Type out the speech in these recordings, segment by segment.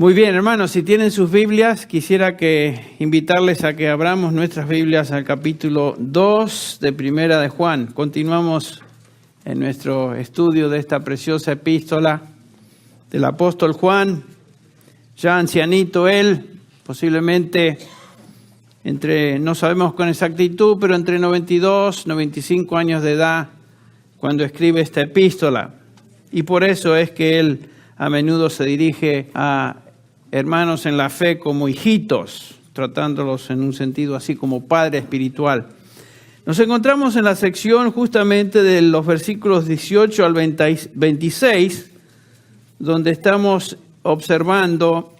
Muy bien, hermanos, si tienen sus Biblias, quisiera invitarles a que abramos nuestras Biblias al capítulo 2 de Primera de Juan. Continuamos en nuestro estudio de esta preciosa epístola del apóstol Juan, ya ancianito él, posiblemente no sabemos con exactitud, pero entre 92 y 95 años de edad cuando escribe esta epístola. Y por eso es que él a menudo se dirige a hermanos en la fe como hijitos, tratándolos en un sentido así como padre espiritual. Nos encontramos en la sección justamente de los versículos 18 al 26, donde estamos observando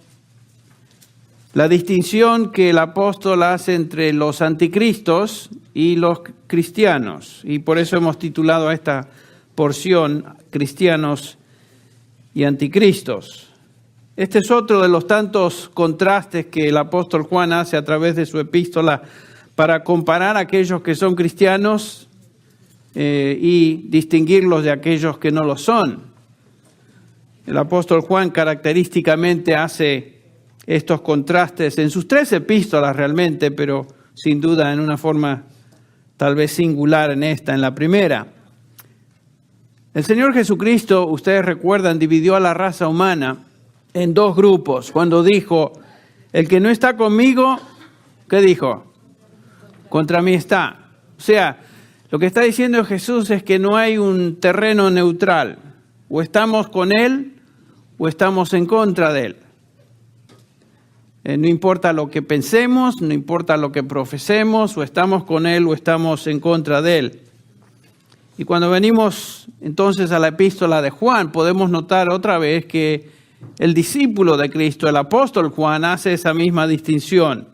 la distinción que el apóstol hace entre los anticristos y los cristianos. Y por eso hemos titulado a esta porción Cristianos y Anticristos. Este es otro de los tantos contrastes que el apóstol Juan hace a través de su epístola para comparar a aquellos que son cristianos y distinguirlos de aquellos que no lo son. El apóstol Juan característicamente hace estos contrastes en sus 3 epístolas realmente, pero sin duda en una forma tal vez singular en la primera. El Señor Jesucristo, ustedes recuerdan, dividió a la raza humana en 2 grupos. Cuando dijo, el que no está conmigo, ¿qué dijo? Contra mí está. O sea, lo que está diciendo Jesús es que no hay un terreno neutral. O estamos con Él o estamos en contra de Él. No importa lo que pensemos, no importa lo que profesemos, o estamos con Él o estamos en contra de Él. Y cuando venimos entonces a la epístola de Juan, podemos notar otra vez que el discípulo de Cristo, el apóstol Juan, hace esa misma distinción.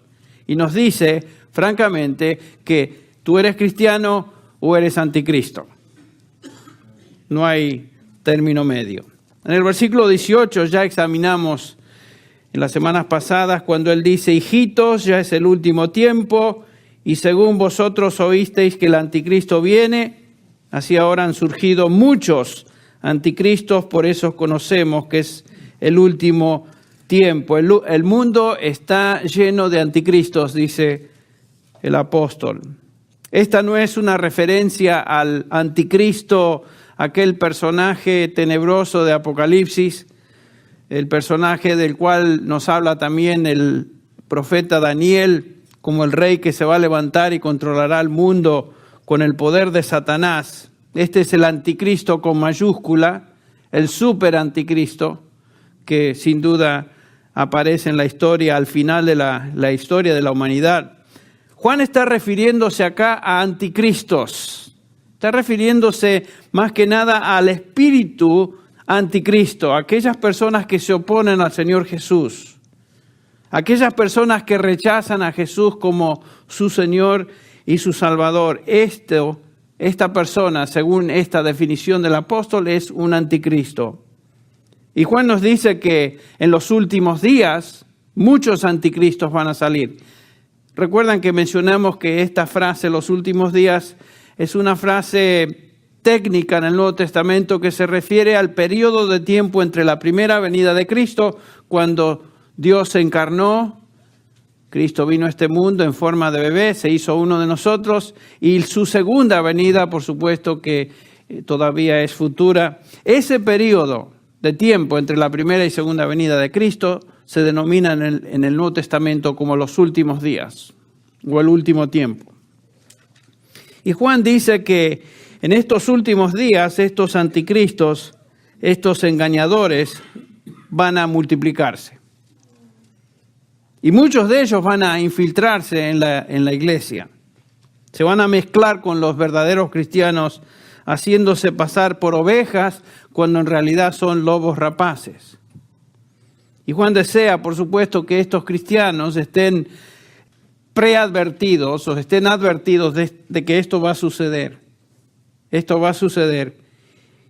Y nos dice, francamente, que tú eres cristiano o eres anticristo. No hay término medio. En el versículo 18 ya examinamos en las semanas pasadas cuando él dice, hijitos, ya es el último tiempo, y según vosotros oísteis que el anticristo viene, así ahora han surgido muchos anticristos, por eso conocemos que es el último tiempo. El mundo está lleno de anticristos, dice el apóstol. Esta no es una referencia al anticristo, aquel personaje tenebroso de Apocalipsis, el personaje del cual nos habla también el profeta Daniel, como el rey que se va a levantar y controlará el mundo con el poder de Satanás. Este es el anticristo con mayúscula, el super anticristo, que sin duda aparece en la historia, al final de la historia de la humanidad. Juan está refiriéndose acá a anticristos. Está refiriéndose más que nada al espíritu anticristo, aquellas personas que se oponen al Señor Jesús, aquellas personas que rechazan a Jesús como su Señor y su Salvador. Esta persona, según esta definición del apóstol, es un anticristo. Y Juan nos dice que en los últimos días muchos anticristos van a salir. Recuerdan que mencionamos que esta frase, los últimos días, es una frase técnica en el Nuevo Testamento que se refiere al periodo de tiempo entre la primera venida de Cristo, cuando Dios se encarnó, Cristo vino a este mundo en forma de bebé, se hizo uno de nosotros, y su segunda venida, por supuesto que todavía es futura. Ese periodo de tiempo entre la primera y segunda venida de Cristo se denomina en el Nuevo Testamento como los últimos días o el último tiempo. Y Juan dice que en estos últimos días estos anticristos, estos engañadores van a multiplicarse. Y muchos de ellos van a infiltrarse en la iglesia. Se van a mezclar con los verdaderos cristianos, haciéndose pasar por ovejas cuando en realidad son lobos rapaces. Y Juan desea, por supuesto, que estos cristianos estén preadvertidos o estén advertidos de que esto va a suceder. Esto va a suceder.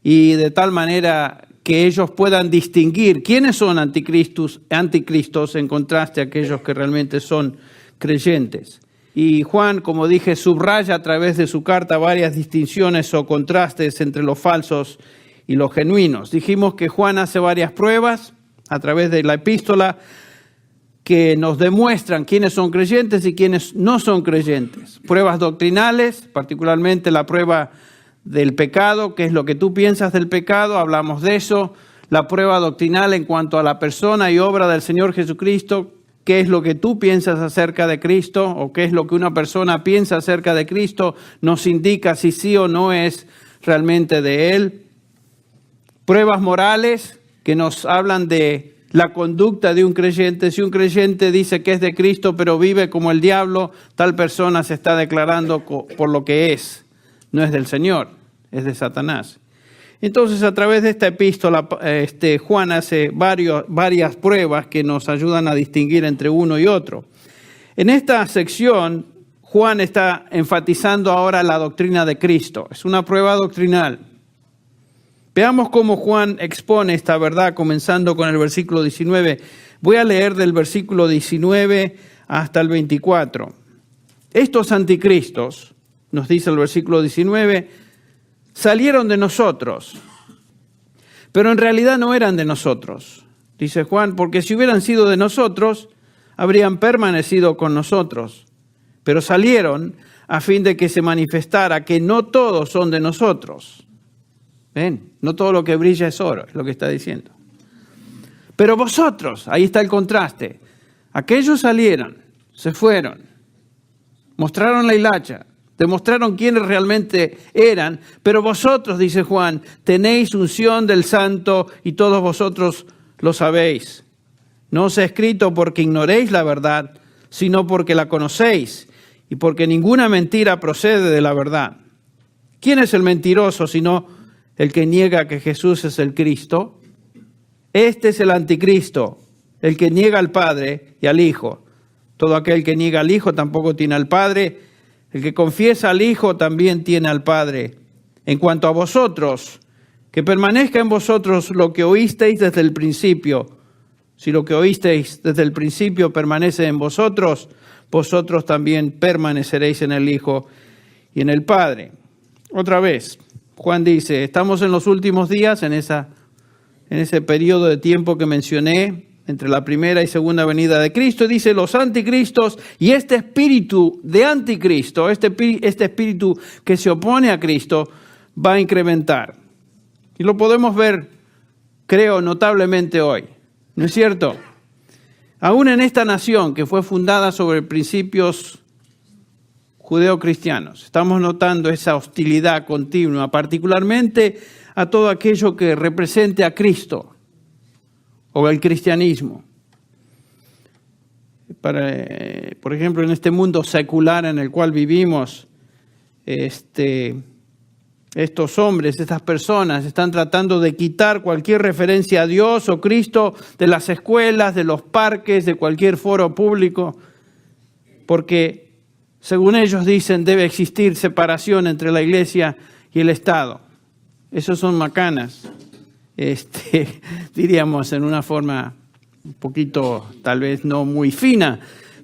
Y de tal manera que ellos puedan distinguir quiénes son anticristos en contraste a aquellos que realmente son creyentes. Y Juan, como dije, subraya a través de su carta varias distinciones o contrastes entre los falsos y los genuinos. Dijimos que Juan hace varias pruebas a través de la epístola que nos demuestran quiénes son creyentes y quiénes no son creyentes. Pruebas doctrinales, particularmente la prueba del pecado, qué es lo que tú piensas del pecado, hablamos de eso. La prueba doctrinal en cuanto a la persona y obra del Señor Jesucristo, qué es lo que tú piensas acerca de Cristo o qué es lo que una persona piensa acerca de Cristo, nos indica si sí o no es realmente de Él. Pruebas morales que nos hablan de la conducta de un creyente. Si un creyente dice que es de Cristo pero vive como el diablo, tal persona se está declarando por lo que es. No es del Señor, es de Satanás. Entonces, a través de esta epístola, Juan hace varias pruebas que nos ayudan a distinguir entre uno y otro. En esta sección, Juan está enfatizando ahora la doctrina de Cristo. Es una prueba doctrinal. Veamos cómo Juan expone esta verdad, comenzando con el versículo 19. Voy a leer del versículo 19 hasta el 24. Estos anticristos, nos dice el versículo 19, salieron de nosotros, pero en realidad no eran de nosotros, dice Juan, porque si hubieran sido de nosotros, habrían permanecido con nosotros, pero salieron a fin de que se manifestara que no todos son de nosotros. ¿Ven? No todo lo que brilla es oro, es lo que está diciendo. Pero vosotros, ahí está el contraste, aquellos salieron, se fueron, mostraron la hilacha, demostraron quiénes realmente eran, pero vosotros, dice Juan, tenéis unción del Santo y todos vosotros lo sabéis. No os he escrito porque ignoréis la verdad, sino porque la conocéis y porque ninguna mentira procede de la verdad. ¿Quién es el mentiroso sino el que niega que Jesús es el Cristo? Este es el anticristo, el que niega al Padre y al Hijo. Todo aquel que niega al Hijo tampoco tiene al Padre. El que confiesa al Hijo también tiene al Padre. En cuanto a vosotros, que permanezca en vosotros lo que oísteis desde el principio. Si lo que oísteis desde el principio permanece en vosotros, vosotros también permaneceréis en el Hijo y en el Padre. Otra vez, Juan dice, estamos en los últimos días, en ese periodo de tiempo que mencioné, entre la primera y segunda venida de Cristo, y dice los anticristos y este espíritu de anticristo, este espíritu que se opone a Cristo, va a incrementar. Y lo podemos ver, creo, notablemente hoy. ¿No es cierto? Aún en esta nación que fue fundada sobre principios judeocristianos, estamos notando esa hostilidad continua, particularmente a todo aquello que represente a Cristo o el cristianismo. Por ejemplo, en este mundo secular en el cual vivimos, estos hombres, estas personas están tratando de quitar cualquier referencia a Dios o Cristo de las escuelas, de los parques, de cualquier foro público, porque según ellos dicen debe existir separación entre la iglesia y el Estado. Esos son macanas. Diríamos en una forma un poquito, tal vez no muy fina,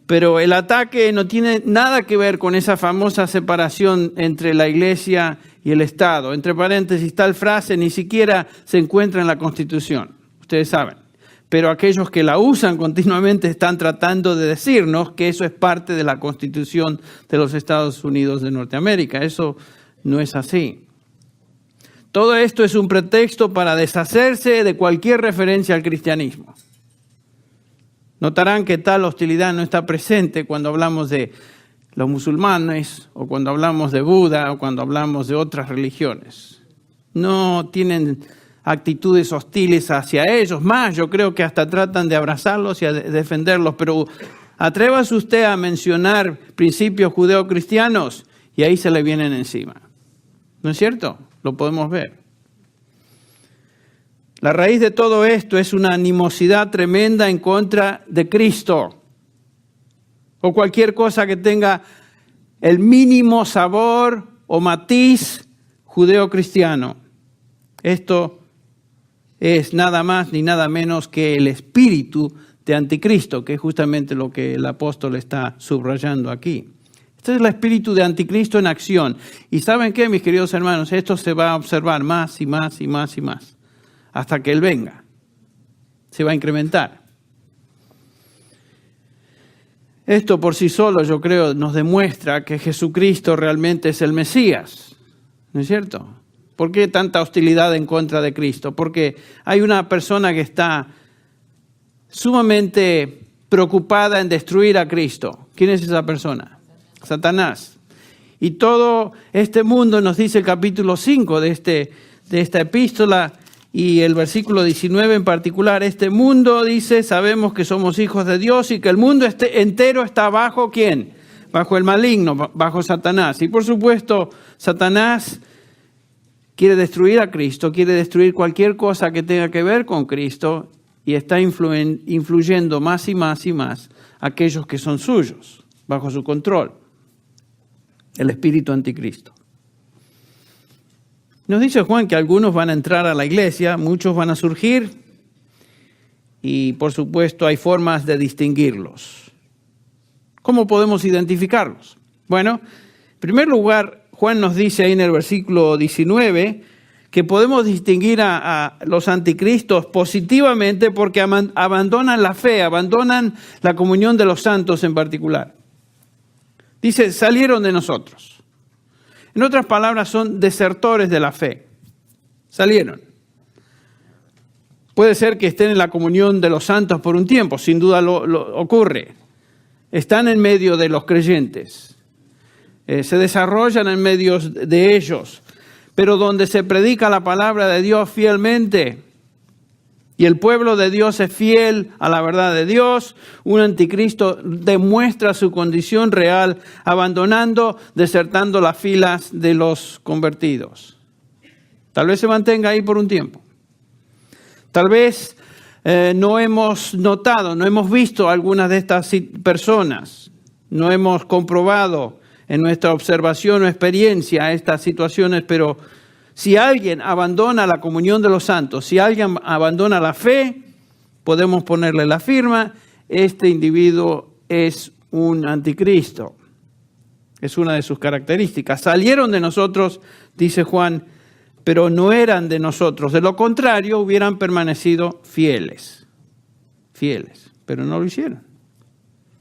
pero el ataque no tiene nada que ver con esa famosa separación entre la iglesia y el Estado. Entre paréntesis, tal frase ni siquiera se encuentra en la Constitución, ustedes saben, pero aquellos que la usan continuamente están tratando de decirnos que eso es parte de la Constitución de los Estados Unidos de Norteamérica. Eso no es así. Todo esto es un pretexto para deshacerse de cualquier referencia al cristianismo. Notarán que tal hostilidad no está presente cuando hablamos de los musulmanes o cuando hablamos de Buda o cuando hablamos de otras religiones. No tienen actitudes hostiles hacia ellos. Más, yo creo que hasta tratan de abrazarlos y de defenderlos. Pero atrévase usted a mencionar principios judeocristianos y ahí se le vienen encima. ¿No es cierto? Lo podemos ver. La raíz de todo esto es una animosidad tremenda en contra de Cristo. O cualquier cosa que tenga el mínimo sabor o matiz judeo-cristiano. Esto es nada más ni nada menos que el espíritu de anticristo, que es justamente lo que el apóstol está subrayando aquí. Este es el espíritu de anticristo en acción. Y ¿saben qué, mis queridos hermanos? Esto se va a observar más y más y más y más, hasta que Él venga. se va a incrementar. Esto por sí solo, yo creo, nos demuestra que Jesucristo realmente es el Mesías, ¿no es cierto? ¿Por qué tanta hostilidad en contra de Cristo? Porque hay una persona que está sumamente preocupada en destruir a Cristo. ¿Quién es esa persona? Satanás. Y todo este mundo, nos dice el capítulo 5 de esta epístola y el versículo 19 en particular, este mundo, dice, sabemos que somos hijos de Dios y que el mundo entero está bajo ¿quién? Bajo el maligno, bajo Satanás. Y por supuesto, Satanás quiere destruir a Cristo, quiere destruir cualquier cosa que tenga que ver con Cristo y está influyendo más y más y más a aquellos que son suyos, bajo su control. El espíritu anticristo. Nos dice Juan que algunos van a entrar a la iglesia, muchos van a surgir y por supuesto hay formas de distinguirlos. ¿Cómo podemos identificarlos? Bueno, en primer lugar, Juan nos dice ahí en el versículo 19 que podemos distinguir a los anticristos positivamente porque abandonan la fe, abandonan la comunión de los santos en particular. Dice, salieron de nosotros. En otras palabras, son desertores de la fe. Salieron. Puede ser que estén en la comunión de los santos por un tiempo, sin duda lo ocurre. Están en medio de los creyentes. Se desarrollan en medio de ellos. Pero donde se predica la palabra de Dios fielmente y el pueblo de Dios es fiel a la verdad de Dios, un anticristo demuestra su condición real, abandonando, desertando las filas de los convertidos. Tal vez se mantenga ahí por un tiempo. Tal vez no hemos notado, no hemos visto algunas de estas personas, no hemos comprobado en nuestra observación o experiencia estas situaciones, pero si alguien abandona la comunión de los santos, si alguien abandona la fe, podemos ponerle la firma, este individuo es un anticristo. Es una de sus características. Salieron de nosotros, dice Juan, pero no eran de nosotros. De lo contrario, hubieran permanecido fieles. Fieles, pero no lo hicieron.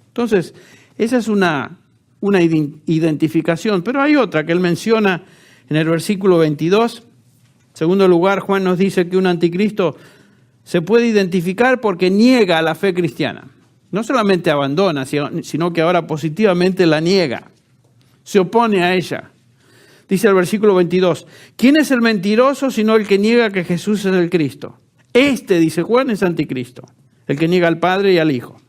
Entonces, esa es una identificación, pero hay otra que él menciona en el versículo 22. En segundo lugar, Juan nos dice que un anticristo se puede identificar porque niega la fe cristiana. No solamente abandona, sino que ahora positivamente la niega. Se opone a ella. Dice el versículo 22, ¿quién es el mentiroso sino el que niega que Jesús es el Cristo? Este, dice Juan, es anticristo, el que niega al Padre y al Hijo.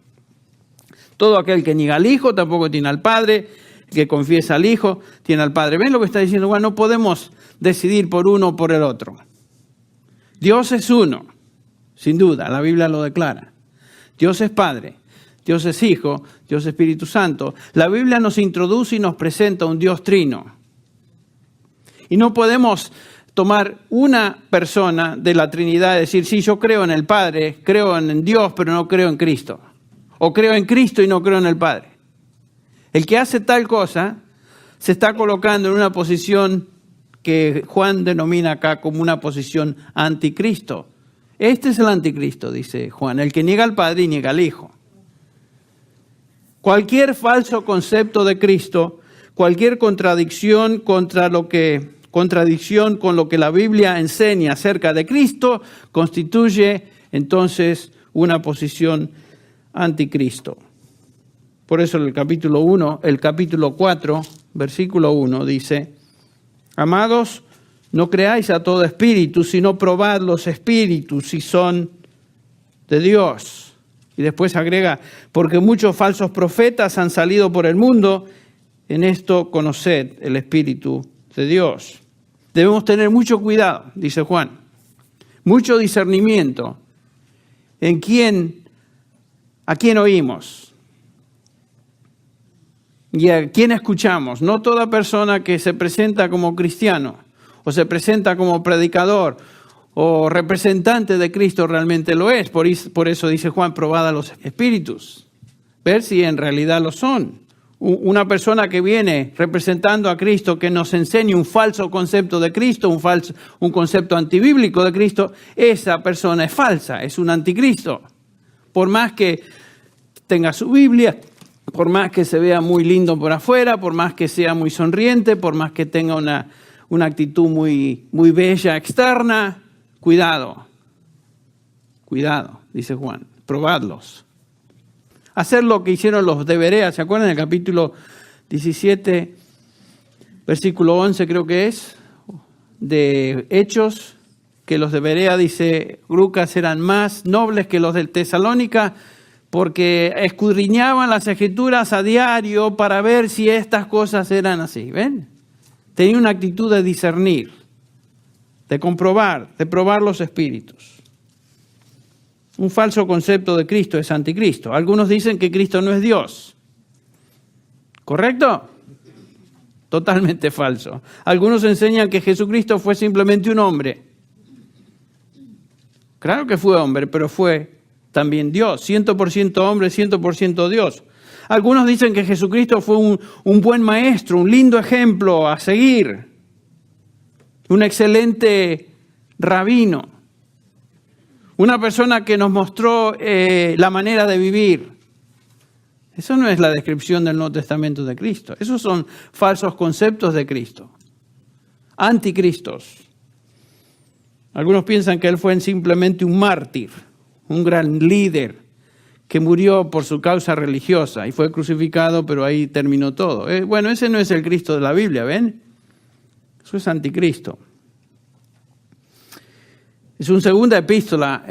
Todo aquel que niega al Hijo tampoco tiene al Padre, el que confiesa al Hijo tiene al Padre. ¿Ven lo que está diciendo Juan? No podemos decidir por uno o por el otro. Dios es uno, sin duda, la Biblia lo declara. Dios es Padre, Dios es Hijo, Dios es Espíritu Santo. La Biblia nos introduce y nos presenta un Dios trino. Y no podemos tomar una persona de la Trinidad y decir, sí, yo creo en el Padre, creo en Dios, pero no creo en Cristo. O creo en Cristo y no creo en el Padre. El que hace tal cosa se está colocando en una posición que Juan denomina acá como una posición anticristo. Este es el anticristo, dice Juan, el que niega al Padre y niega al Hijo. Cualquier falso concepto de Cristo, cualquier contradicción con lo que la Biblia enseña acerca de Cristo, constituye entonces una posición anticristo. Por eso el capítulo 4, versículo 1 dice, amados, no creáis a todo espíritu, sino probad los espíritus si son de Dios. Y después agrega, porque muchos falsos profetas han salido por el mundo, en esto conoced el Espíritu de Dios. Debemos tener mucho cuidado, dice Juan, mucho discernimiento en a quién oímos y a quién escuchamos. No toda persona que se presenta como cristiano o se presenta como predicador o representante de Cristo realmente lo es. Por eso dice Juan, probad a los espíritus, ver si en realidad lo son. una persona que viene representando a Cristo, que nos enseñe un falso concepto de Cristo, un concepto antibíblico de Cristo, esa persona es falsa, es un anticristo. Por más que tenga su Biblia, por más que se vea muy lindo por afuera, por más que sea muy sonriente, por más que tenga una actitud muy, muy bella externa, cuidado, dice Juan, probadlos. Hacer lo que hicieron los de Berea, ¿se acuerdan? En el capítulo 17, versículo 11 creo que es, de Hechos, que los de Berea, dice Lucas, eran más nobles que los de Tesalónica, porque escudriñaban las escrituras a diario para ver si estas cosas eran así, ¿ven? Tenía una actitud de discernir, de comprobar, de probar los espíritus. Un falso concepto de Cristo es anticristo. Algunos dicen que Cristo no es Dios. ¿Correcto? Totalmente falso. Algunos enseñan que Jesucristo fue simplemente un hombre. Claro que fue hombre, pero fue también Dios. 100% hombre, 100% Dios. Algunos dicen que Jesucristo fue un buen maestro, un lindo ejemplo a seguir. Un excelente rabino. Una persona que nos mostró la manera de vivir. Eso no es la descripción del Nuevo Testamento de Cristo. Esos son falsos conceptos de Cristo. Anticristos. Algunos piensan que él fue simplemente un mártir, un gran líder que murió por su causa religiosa y fue crucificado, pero ahí terminó todo. Bueno, ese no es el Cristo de la Biblia, ¿ven? Eso es anticristo. Es una segunda epístola,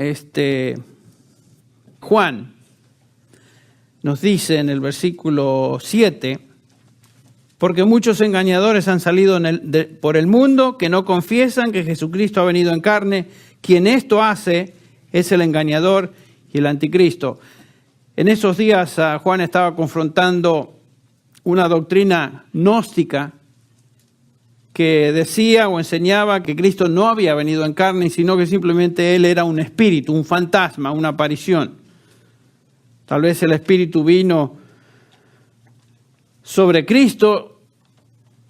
Juan nos dice en el versículo 7, porque muchos engañadores han salido por el mundo que no confiesan que Jesucristo ha venido en carne. Quien esto hace es el engañador y el anticristo. En esos días Juan estaba confrontando una doctrina gnóstica que decía o enseñaba que Cristo no había venido en carne, sino que simplemente Él era un espíritu, un fantasma, una aparición. Tal vez el espíritu vino sobre Cristo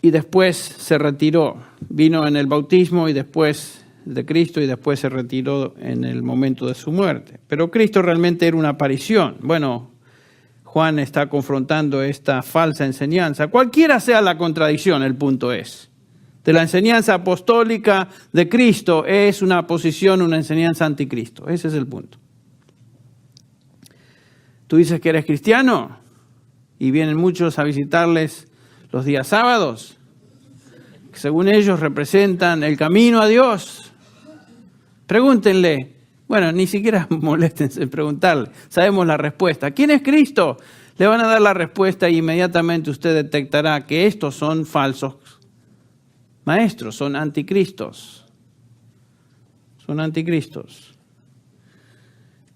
y después se retiró. Vino en el bautismo y después de Cristo y después se retiró en el momento de su muerte. Pero Cristo realmente era una aparición. Bueno, Juan está confrontando esta falsa enseñanza. Cualquiera sea la contradicción, el punto es. De la enseñanza apostólica de Cristo es una posición, una enseñanza anticristo. Ese es el punto. Tú dices que eres cristiano y vienen muchos a visitarles los días sábados, que según ellos representan el camino a Dios. Pregúntenle. Bueno, ni siquiera moléstense en preguntarle. Sabemos la respuesta. ¿Quién es Cristo? Le van a dar la respuesta y inmediatamente usted detectará que estos son falsos maestros, son anticristos. Son anticristos.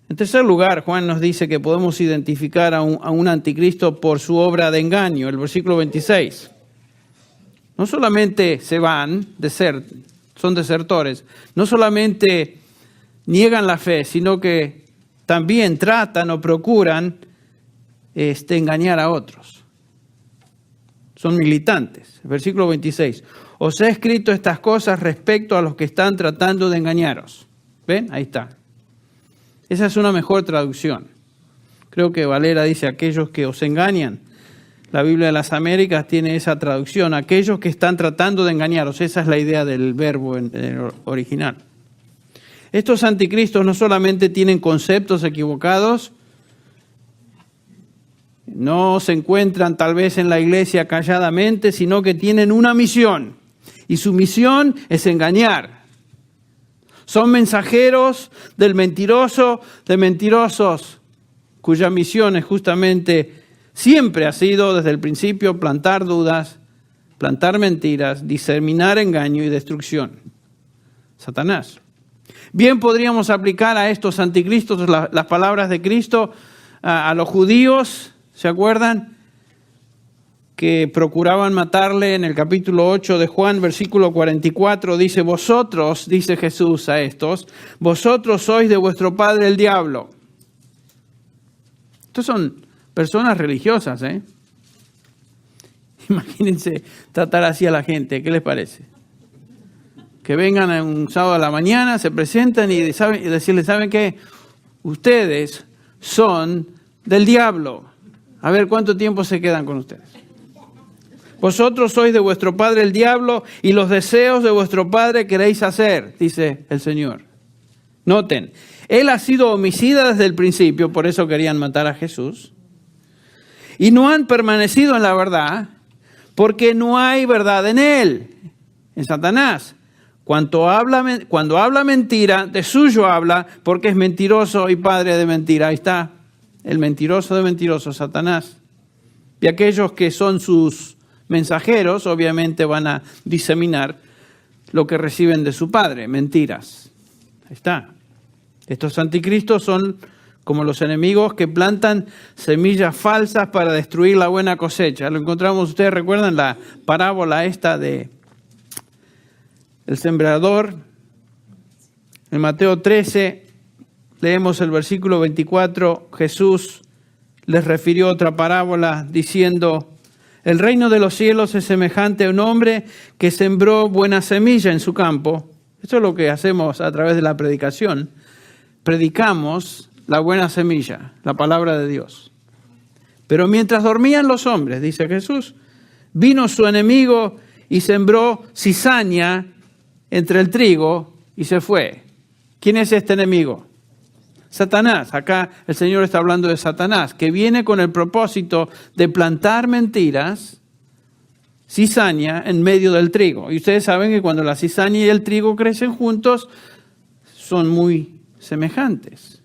En tercer lugar, Juan nos dice que podemos identificar a un anticristo por su obra de engaño. El versículo 26. No solamente se van, son desertores, no solamente niegan la fe, sino que también tratan o procuran engañar a otros. Son militantes. El versículo 26. Os he escrito estas cosas respecto a los que están tratando de engañaros. ¿Ven? Ahí está. Esa es una mejor traducción. Creo que Valera dice aquellos que os engañan. La Biblia de las Américas tiene esa traducción. Aquellos que están tratando de engañaros. Esa es la idea del verbo en el original. Estos anticristos no solamente tienen conceptos equivocados, no se encuentran tal vez en la iglesia calladamente, sino que tienen una misión. Y su misión es engañar. Son mensajeros del mentiroso, de mentirosos, cuya misión es justamente, siempre ha sido desde el principio, plantar dudas, plantar mentiras, diseminar engaño y destrucción. Satanás. Bien podríamos aplicar a estos anticristos las palabras de Cristo a los judíos, ¿se acuerdan? Que procuraban matarle en el capítulo 8 de Juan, versículo 44, dice, vosotros, dice Jesús a estos, vosotros sois de vuestro padre el diablo. Estos son personas religiosas, Imagínense tratar así a la gente, ¿qué les parece? Que vengan un sábado a la mañana, se presentan y decirles, ¿saben qué? Ustedes son del diablo. A ver cuánto tiempo se quedan con ustedes. Vosotros sois de vuestro padre el diablo y los deseos de vuestro padre queréis hacer, dice el Señor. Noten, él ha sido homicida desde el principio, por eso querían matar a Jesús. Y no han permanecido en la verdad, porque no hay verdad en él, en Satanás. Cuando habla mentira, de suyo habla, porque es mentiroso y padre de mentira. Ahí está, el mentiroso de mentirosos, Satanás. Y aquellos que son sus mensajeros, obviamente van a diseminar lo que reciben de su padre, mentiras. Ahí está. Estos anticristos son como los enemigos que plantan semillas falsas para destruir la buena cosecha. Lo encontramos, ustedes recuerdan la parábola esta de el sembrador. En Mateo 13 leemos el versículo 24. Jesús les refirió otra parábola diciendo: el reino de los cielos es semejante a un hombre que sembró buena semilla en su campo. Esto es lo que hacemos a través de la predicación. Predicamos la buena semilla, la palabra de Dios. Pero mientras dormían los hombres, dice Jesús, vino su enemigo y sembró cizaña entre el trigo y se fue. ¿Quién es este enemigo? Satanás. Acá el Señor está hablando de Satanás, que viene con el propósito de plantar mentiras, cizaña en medio del trigo. Y ustedes saben que cuando la cizaña y el trigo crecen juntos, son muy semejantes.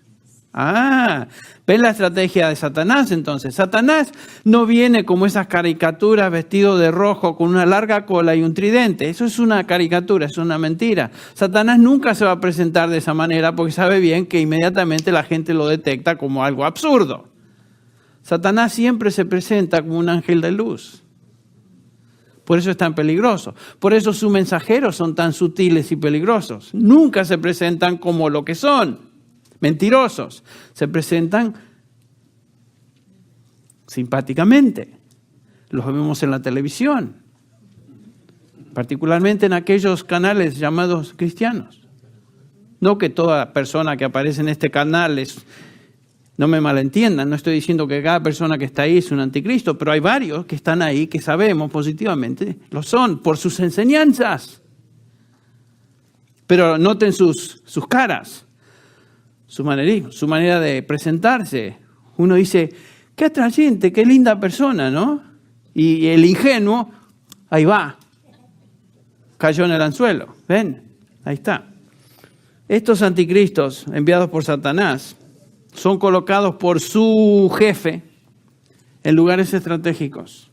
¿Ven la estrategia de Satanás entonces? Satanás no viene como esas caricaturas vestido de rojo con una larga cola y un tridente. Eso es una caricatura, es una mentira. Satanás nunca se va a presentar de esa manera porque sabe bien que inmediatamente la gente lo detecta como algo absurdo. Satanás siempre se presenta como un ángel de luz. Por eso es tan peligroso. Por eso sus mensajeros son tan sutiles y peligrosos. Nunca se presentan como lo que son, mentirosos. Se presentan simpáticamente. Los vemos en la televisión, particularmente en aquellos canales llamados cristianos. No que toda persona que aparece en este canal es... No me malentiendan, no estoy diciendo que cada persona que está ahí es un anticristo, pero hay varios que están ahí que sabemos positivamente lo son por sus enseñanzas. Pero noten sus caras, su manera de presentarse. Uno dice, qué atrayente, qué linda persona, ¿no? Y el ingenuo, ahí va, cayó en el anzuelo. ¿Ven? Ahí está. Estos anticristos enviados por Satanás son colocados por su jefe en lugares estratégicos,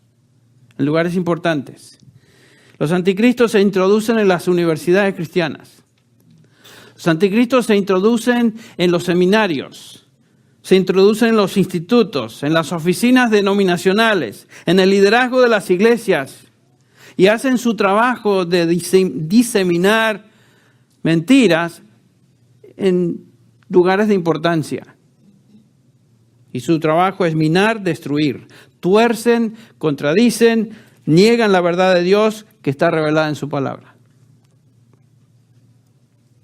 en lugares importantes. Los anticristos se introducen en las universidades cristianas. Los anticristos se introducen en los seminarios, se introducen en los institutos, en las oficinas denominacionales, en el liderazgo de las iglesias y hacen su trabajo de diseminar mentiras en lugares de importancia. Y su trabajo es minar, destruir. Tuercen, contradicen, niegan la verdad de Dios que está revelada en su palabra.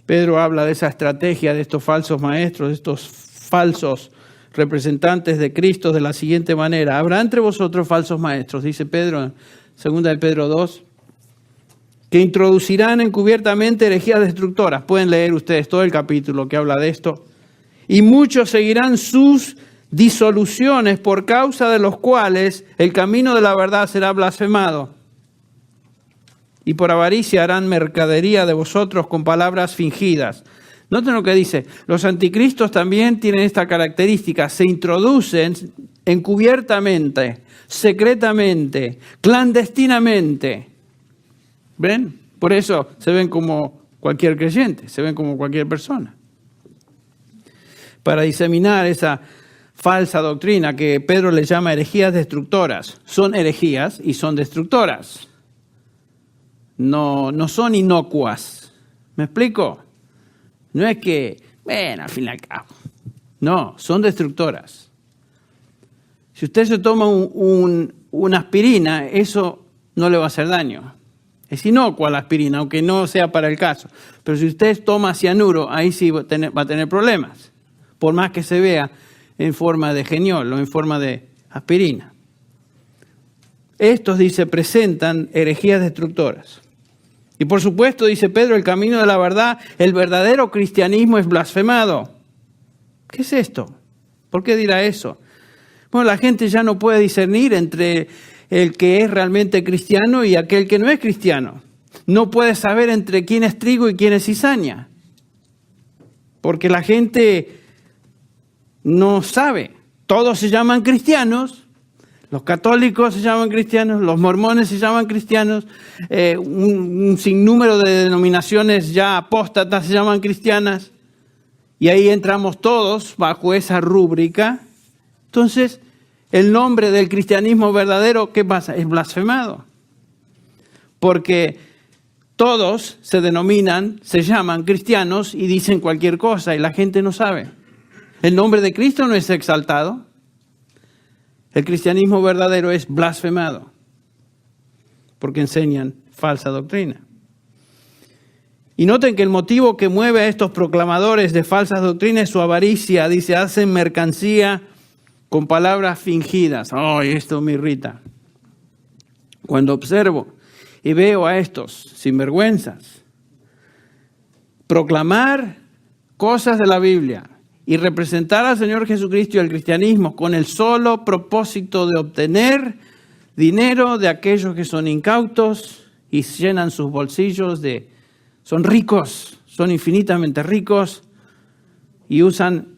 Pedro habla de esa estrategia de estos falsos maestros, de estos falsos representantes de Cristo de la siguiente manera. Habrá entre vosotros falsos maestros, dice Pedro en 2 de Pedro 2, que introducirán encubiertamente herejías destructoras. Pueden leer ustedes todo el capítulo que habla de esto. Y muchos seguirán sus disoluciones, por causa de los cuales el camino de la verdad será blasfemado. Y por avaricia harán mercadería de vosotros con palabras fingidas. Noten lo que dice, los anticristos también tienen esta característica, se introducen encubiertamente, secretamente, clandestinamente. ¿Ven? Por eso se ven como cualquier creyente, se ven como cualquier persona. Para diseminar esa falsa doctrina que Pedro le llama herejías destructoras. Son herejías y son destructoras. No son inocuas. ¿Me explico? No es que, bueno, al fin y al cabo. No, son destructoras. Si usted se toma un una aspirina, eso no le va a hacer daño. Es inocua la aspirina, aunque no sea para el caso. Pero si usted toma cianuro, ahí sí va a tener problemas. Por más que se vea en forma de geniol o en forma de aspirina. Estos, dice, presentan herejías destructoras. Y por supuesto, dice Pedro, el camino de la verdad, el verdadero cristianismo es blasfemado. ¿Qué es esto? ¿Por qué dirá eso? Bueno, la gente ya no puede discernir entre el que es realmente cristiano y aquel que no es cristiano. No puede saber entre quién es trigo y quién es cizaña. Porque la gente no sabe. Todos se llaman cristianos. Los católicos se llaman cristianos, los mormones se llaman cristianos, un sinnúmero de denominaciones ya apóstatas se llaman cristianas, y ahí entramos todos bajo esa rúbrica. Entonces, el nombre del cristianismo verdadero, ¿qué pasa? Es blasfemado. Porque todos se denominan, se llaman cristianos y dicen cualquier cosa y la gente no sabe. El nombre de Cristo no es exaltado. El cristianismo verdadero es blasfemado porque enseñan falsa doctrina. Y noten que el motivo que mueve a estos proclamadores de falsas doctrinas es su avaricia. Dice, hacen mercancía con palabras fingidas. ¡Ay, esto me irrita! Cuando observo y veo a estos sinvergüenzas proclamar cosas de la Biblia y representar al Señor Jesucristo y al cristianismo con el solo propósito de obtener dinero de aquellos que son incautos y llenan sus bolsillos son ricos, son infinitamente ricos y usan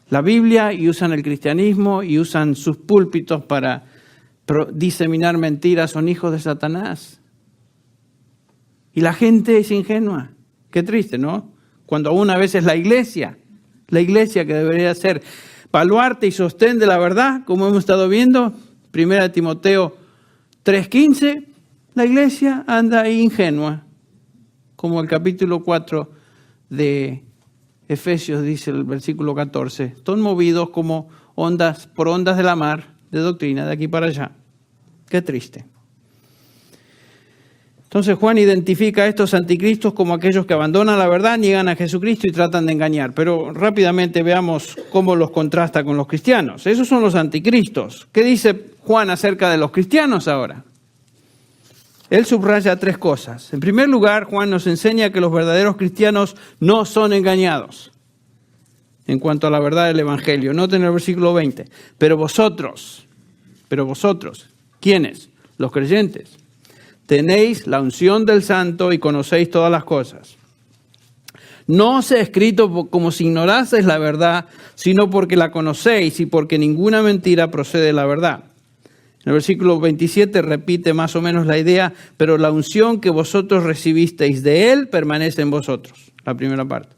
la Biblia y usan el cristianismo y usan sus púlpitos para diseminar mentiras, son hijos de Satanás. Y la gente es ingenua. Qué triste, ¿no? Cuando aún a veces la iglesia que debería ser baluarte y sostén de la verdad, como hemos estado viendo, 1 Timoteo 3:15, la iglesia anda ahí ingenua, como el capítulo 4 de Efesios dice el versículo 14, son movidos como por ondas de la mar, de doctrina, de aquí para allá. Qué triste. Entonces Juan identifica a estos anticristos como aquellos que abandonan la verdad, niegan a Jesucristo y tratan de engañar. Pero rápidamente veamos cómo los contrasta con los cristianos. Esos son los anticristos. ¿Qué dice Juan acerca de los cristianos ahora? Él subraya 3 cosas. En primer lugar, Juan nos enseña que los verdaderos cristianos no son engañados en cuanto a la verdad del Evangelio. Noten el versículo 20. Pero vosotros, ¿quiénes? Los creyentes. Tenéis la unción del Santo y conocéis todas las cosas. No os he escrito como si ignoraseis la verdad, sino porque la conocéis y porque ninguna mentira procede de la verdad. En el versículo 27 repite más o menos la idea, pero la unción que vosotros recibisteis de Él permanece en vosotros. La primera parte.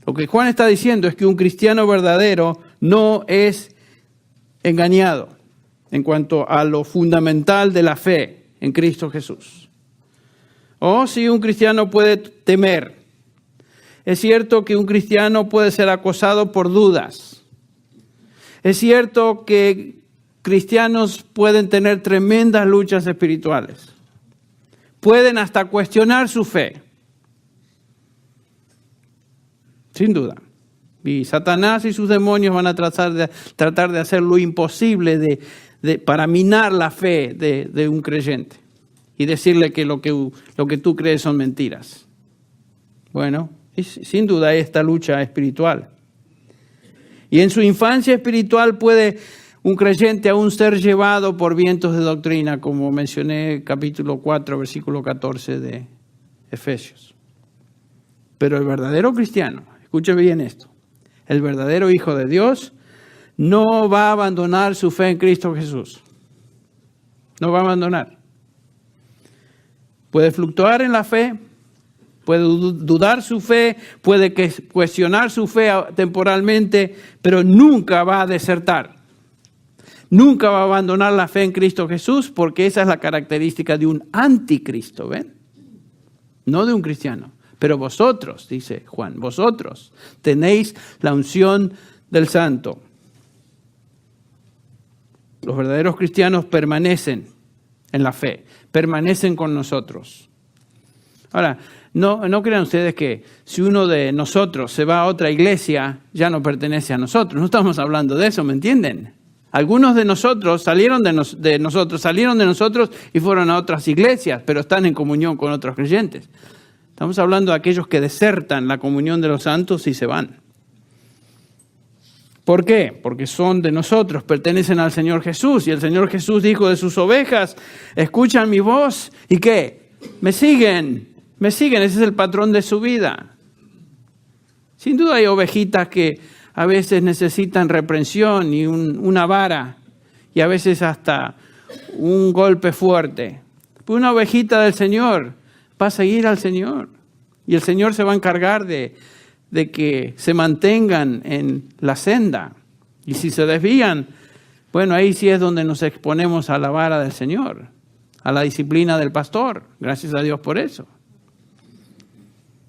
Lo que Juan está diciendo es que un cristiano verdadero no es engañado en cuanto a lo fundamental de la fe en Cristo Jesús. Si un cristiano puede temer. Es cierto que un cristiano puede ser acosado por dudas. Es cierto que cristianos pueden tener tremendas luchas espirituales. Pueden hasta cuestionar su fe. Sin duda. Y Satanás y sus demonios van a tratar de hacer lo imposible para minar la fe de un creyente y decirle que lo que tú crees son mentiras. Bueno, sin duda hay esta lucha espiritual. Y en su infancia espiritual puede un creyente aún ser llevado por vientos de doctrina, como mencioné capítulo 4, versículo 14 de Efesios. Pero el verdadero cristiano, escuche bien esto, el verdadero hijo de Dios no va a abandonar su fe en Cristo Jesús. No va a abandonar. Puede fluctuar en la fe, puede dudar su fe, puede cuestionar su fe temporalmente, pero nunca va a desertar. Nunca va a abandonar la fe en Cristo Jesús, porque esa es la característica de un anticristo, ¿ven? No de un cristiano. Pero vosotros, dice Juan, vosotros tenéis la unción del Santo. Los verdaderos cristianos permanecen en la fe, permanecen con nosotros. Ahora, no crean ustedes que si uno de nosotros se va a otra iglesia, ya no pertenece a nosotros. No estamos hablando de eso, ¿me entienden? Algunos de nosotros salieron de nosotros y fueron a otras iglesias, pero están en comunión con otros creyentes. Estamos hablando de aquellos que desertan la comunión de los santos y se van. ¿Por qué? Porque son de nosotros, pertenecen al Señor Jesús. Y el Señor Jesús dijo de sus ovejas, escuchan mi voz y ¿qué? Me siguen, ese es el patrón de su vida. Sin duda hay ovejitas que a veces necesitan reprensión y una vara y a veces hasta un golpe fuerte. Una ovejita del Señor va a seguir al Señor y el Señor se va a encargar de que se mantengan en la senda. Y si se desvían, bueno, ahí sí es donde nos exponemos a la vara del Señor, a la disciplina del pastor. Gracias a Dios por eso.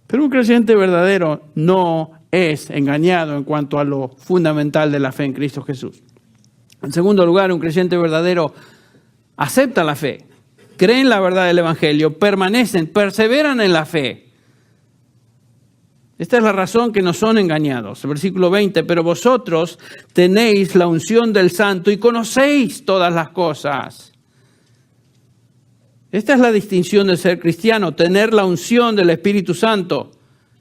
Pero un creyente verdadero no es engañado en cuanto a lo fundamental de la fe en Cristo Jesús. En segundo lugar, un creyente verdadero acepta la fe, cree en la verdad del Evangelio, permanecen, perseveran en la fe. Esta es la razón que no son engañados. Versículo 20, pero vosotros tenéis la unción del Santo y conocéis todas las cosas. Esta es la distinción de ser cristiano, tener la unción del Espíritu Santo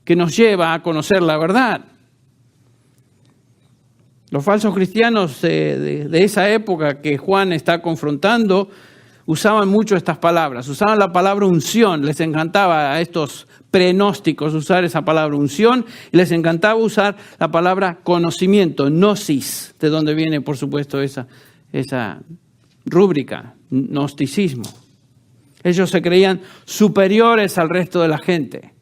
que nos lleva a conocer la verdad. Los falsos cristianos de esa época que Juan está confrontando usaban mucho estas palabras, usaban la palabra unción, les encantaba a estos prenósticos usar esa palabra unción y les encantaba usar la palabra conocimiento, gnosis, de donde viene por supuesto esa rúbrica, gnosticismo. Ellos se creían superiores al resto de la gente,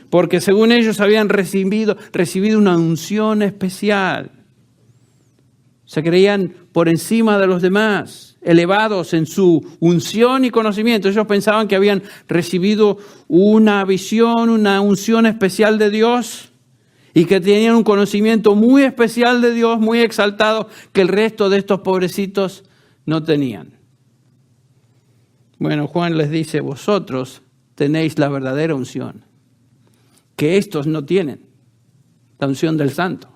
porque según ellos habían recibido una unción especial. Se creían por encima de los demás, elevados en su unción y conocimiento. Ellos pensaban que habían recibido una visión, una unción especial de Dios y que tenían un conocimiento muy especial de Dios, muy exaltado, que el resto de estos pobrecitos no tenían. Bueno, Juan les dice, vosotros tenéis la verdadera unción, que estos no tienen, la unción del Santo,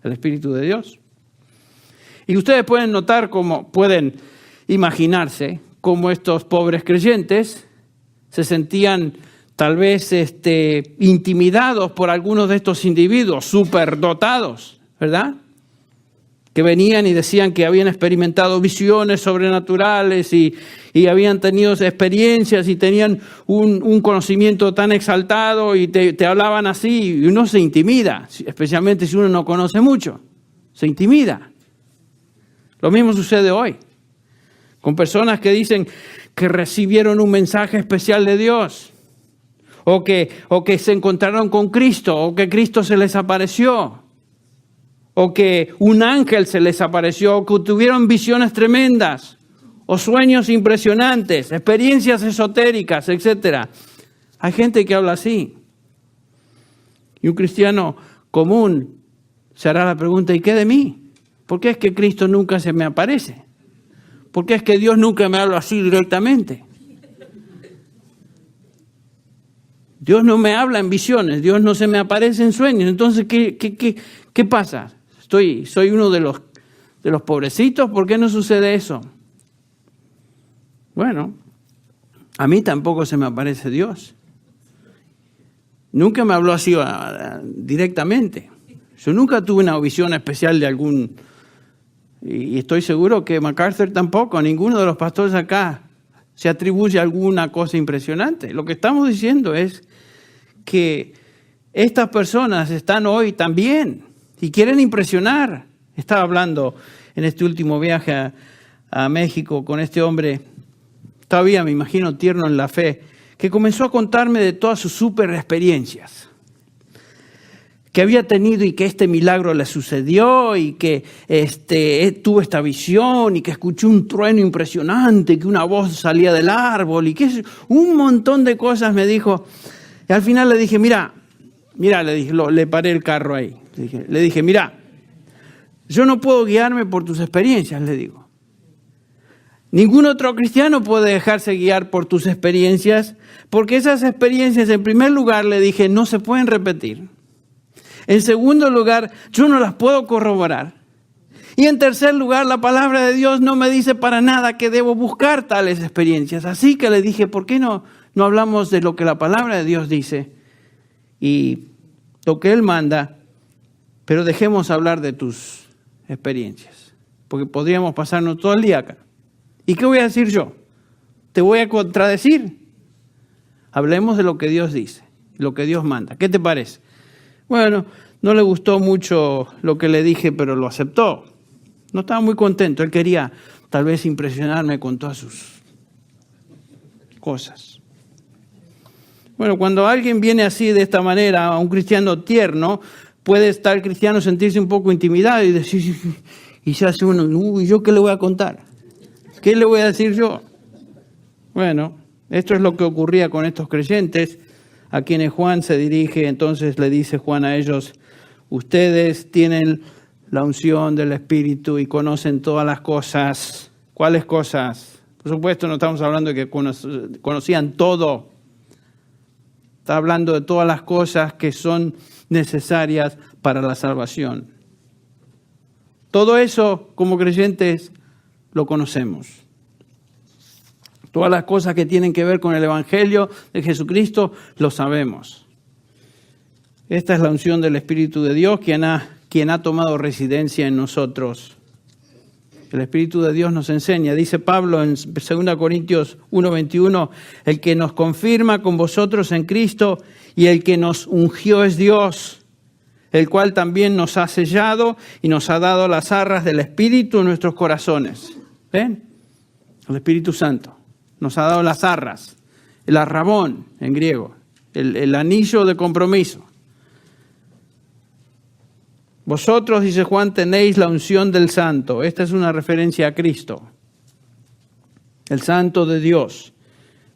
el Espíritu de Dios. Y ustedes pueden notar pueden imaginarse cómo estos pobres creyentes se sentían tal vez intimidados por algunos de estos individuos superdotados, ¿verdad? Que venían y decían que habían experimentado visiones sobrenaturales y habían tenido experiencias y tenían un conocimiento tan exaltado y te hablaban así y uno se intimida, especialmente si uno no conoce mucho, se intimida. Lo mismo sucede hoy con personas que dicen que recibieron un mensaje especial de Dios o que se encontraron con Cristo o que Cristo se les apareció. O que un ángel se les apareció, o que tuvieron visiones tremendas, o sueños impresionantes, experiencias esotéricas, etc. Hay gente que habla así. Y un cristiano común se hará la pregunta, ¿y qué de mí? ¿Por qué es que Cristo nunca se me aparece? ¿Por qué es que Dios nunca me habla así directamente? Dios no me habla en visiones, Dios no se me aparece en sueños. Entonces, ¿qué pasa? ¿Soy uno de los pobrecitos? ¿Por qué no sucede eso? Bueno, a mí tampoco se me aparece Dios. Nunca me habló así directamente. Yo nunca tuve una visión especial de algún... Y estoy seguro que MacArthur tampoco, ninguno de los pastores acá se atribuye a alguna cosa impresionante. Lo que estamos diciendo es que estas personas están hoy también y quieren impresionar. Estaba hablando en este último viaje a México con este hombre, todavía me imagino tierno en la fe, que comenzó a contarme de todas sus super experiencias que había tenido y que este milagro le sucedió y que tuvo esta visión y que escuchó un trueno impresionante, que una voz salía del árbol y que un montón de cosas me dijo. Y al final le dije, mira, le dije, le paré el carro ahí. Le dije, mira, yo no puedo guiarme por tus experiencias, le digo. Ningún otro cristiano puede dejarse guiar por tus experiencias, porque esas experiencias, en primer lugar, le dije, no se pueden repetir. En segundo lugar, yo no las puedo corroborar. Y en tercer lugar, la palabra de Dios no me dice para nada que debo buscar tales experiencias. Así que le dije, ¿por qué no hablamos de lo que la palabra de Dios dice y lo que Él manda, pero dejemos hablar de tus experiencias? Porque podríamos pasarnos todo el día acá. ¿Y qué voy a decir yo? ¿Te voy a contradecir? Hablemos de lo que Dios dice, lo que Dios manda. ¿Qué te parece? Bueno, no le gustó mucho lo que le dije, pero lo aceptó. No estaba muy contento. Él quería tal vez impresionarme con todas sus cosas. Bueno, cuando alguien viene así de esta manera, a un cristiano tierno, puede estar el cristiano sentirse un poco intimidado y decir, y se hace uno, ¿y yo qué le voy a contar? ¿Qué le voy a decir yo? Bueno, esto es lo que ocurría con estos creyentes, a quienes Juan se dirige. Entonces le dice Juan a ellos, ustedes tienen la unción del Espíritu y conocen todas las cosas. ¿Cuáles cosas? Por supuesto, no estamos hablando de que conocían todo. Está hablando de todas las cosas que son necesarias para la salvación. Todo eso, como creyentes, lo conocemos. Todas las cosas que tienen que ver con el Evangelio de Jesucristo, lo sabemos. Esta es la unción del Espíritu de Dios, quien ha tomado residencia en nosotros. El Espíritu de Dios nos enseña, dice Pablo en 2 Corintios 1:21, el que nos confirma con vosotros en Cristo y el que nos ungió es Dios, el cual también nos ha sellado y nos ha dado las arras del Espíritu en nuestros corazones. ¿Ven? El Espíritu Santo nos ha dado las arras, el arrabón en griego, el anillo de compromiso. Vosotros, dice Juan, tenéis la unción del Santo. Esta es una referencia a Cristo, el Santo de Dios.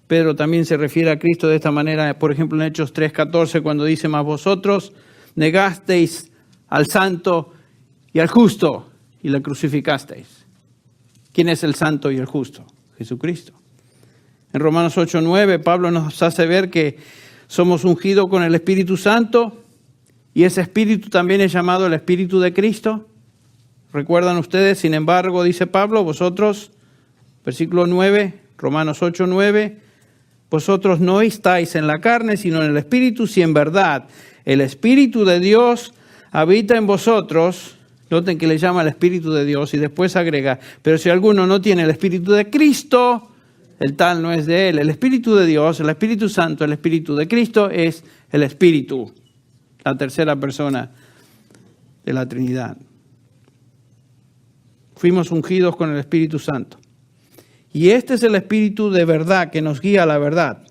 Pedro también se refiere a Cristo de esta manera, por ejemplo, en Hechos 3:14, cuando dice, mas vosotros negasteis al Santo y al Justo y le crucificasteis. ¿Quién es el Santo y el Justo? Jesucristo. En Romanos 8:9, Pablo nos hace ver que somos ungidos con el Espíritu Santo. Y ese Espíritu también es llamado el Espíritu de Cristo. ¿Recuerdan ustedes? Sin embargo, dice Pablo, vosotros, versículo 9, Romanos 8:9, vosotros no estáis en la carne, sino en el Espíritu, si en verdad el Espíritu de Dios habita en vosotros. Noten que le llama el Espíritu de Dios y después agrega, pero si alguno no tiene el Espíritu de Cristo, el tal no es de él. El Espíritu de Dios, el Espíritu Santo, el Espíritu de Cristo es el Espíritu, la tercera persona de la Trinidad. Fuimos ungidos con el Espíritu Santo. Y este es el Espíritu de verdad que nos guía a la verdad.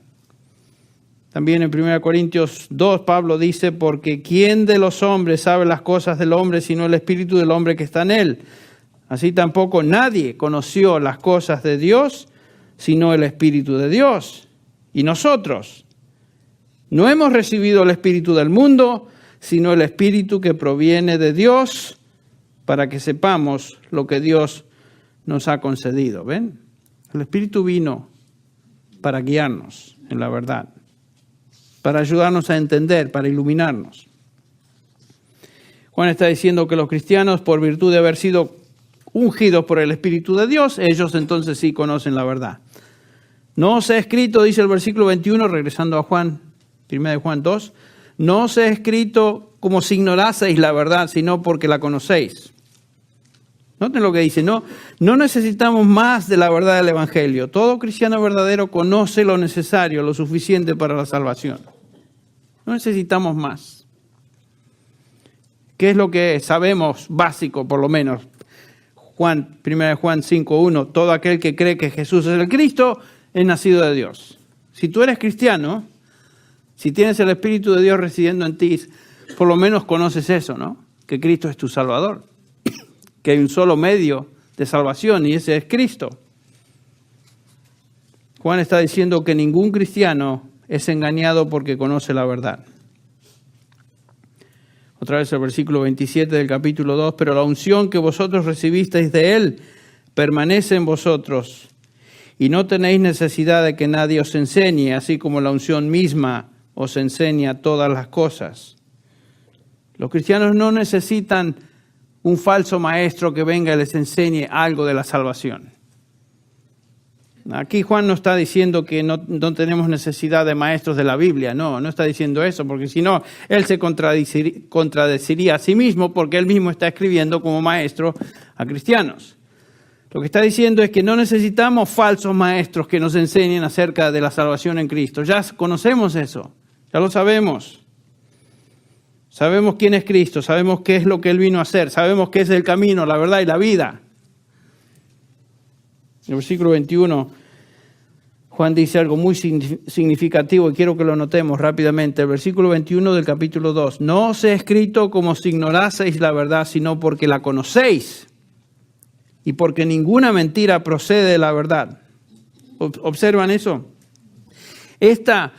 También en 1 Corintios 2, Pablo dice, porque ¿quién de los hombres sabe las cosas del hombre sino el Espíritu del hombre que está en él? Así tampoco nadie conoció las cosas de Dios sino el Espíritu de Dios. Y nosotros no hemos recibido el espíritu del mundo, sino el Espíritu que proviene de Dios, para que sepamos lo que Dios nos ha concedido. ¿Ven? El Espíritu vino para guiarnos en la verdad, para ayudarnos a entender, para iluminarnos. Juan está diciendo que los cristianos, por virtud de haber sido ungidos por el Espíritu de Dios, ellos entonces sí conocen la verdad. No os he escrito, dice el versículo 21, regresando a Juan, 1 Juan 2, no os he escrito como si ignoraseis la verdad, sino porque la conocéis. Noten lo que dice, no necesitamos más de la verdad del Evangelio. Todo cristiano verdadero conoce lo necesario, lo suficiente para la salvación. No necesitamos más. ¿Qué es lo que sabemos básico, por lo menos? 1 Juan 5:1, todo aquel que cree que Jesús es el Cristo, es nacido de Dios. Si tú eres cristiano, si tienes el Espíritu de Dios residiendo en ti, por lo menos conoces eso, ¿no? Que Cristo es tu Salvador. Que hay un solo medio de salvación y ese es Cristo. Juan está diciendo que ningún cristiano es engañado porque conoce la verdad. Otra vez el versículo 27 del capítulo 2, pero la unción que vosotros recibisteis de Él permanece en vosotros y no tenéis necesidad de que nadie os enseñe, así como la unción misma os enseña todas las cosas. Los cristianos no necesitan un falso maestro que venga y les enseñe algo de la salvación. Aquí Juan no está diciendo que no tenemos necesidad de maestros de la Biblia. No está diciendo eso, porque si no, él se contradeciría a sí mismo, porque él mismo está escribiendo como maestro a cristianos. Lo que está diciendo es que no necesitamos falsos maestros que nos enseñen acerca de la salvación en Cristo. Ya conocemos eso, ya lo sabemos. Sabemos quién es Cristo, sabemos qué es lo que Él vino a hacer, sabemos qué es el camino, la verdad y la vida. En el versículo 21, Juan dice algo muy significativo y quiero que lo notemos rápidamente. El versículo 21 del capítulo 2. No os he escrito como si ignoraseis la verdad, sino porque la conocéis y porque ninguna mentira procede de la verdad. ¿Observan eso? Esto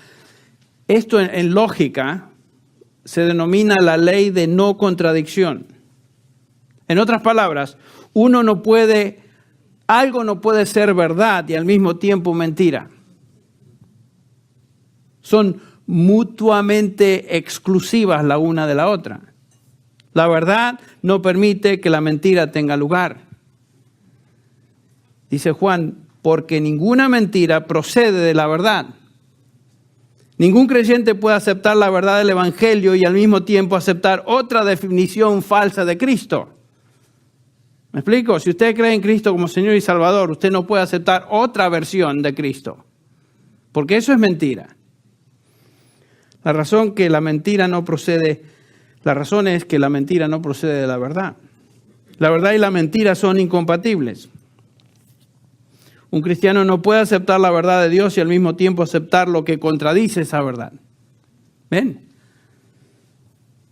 en lógica se denomina la ley de no contradicción. En otras palabras, algo no puede ser verdad y al mismo tiempo mentira. Son mutuamente exclusivas la una de la otra. La verdad no permite que la mentira tenga lugar. Dice Juan, porque ninguna mentira procede de la verdad. Ningún creyente puede aceptar la verdad del Evangelio y al mismo tiempo aceptar otra definición falsa de Cristo. ¿Me explico? Si usted cree en Cristo como Señor y Salvador, usted no puede aceptar otra versión de Cristo, porque eso es mentira. La razón es que la mentira no procede de la verdad. La verdad y la mentira son incompatibles. Un cristiano no puede aceptar la verdad de Dios y al mismo tiempo aceptar lo que contradice esa verdad. ¿Ven?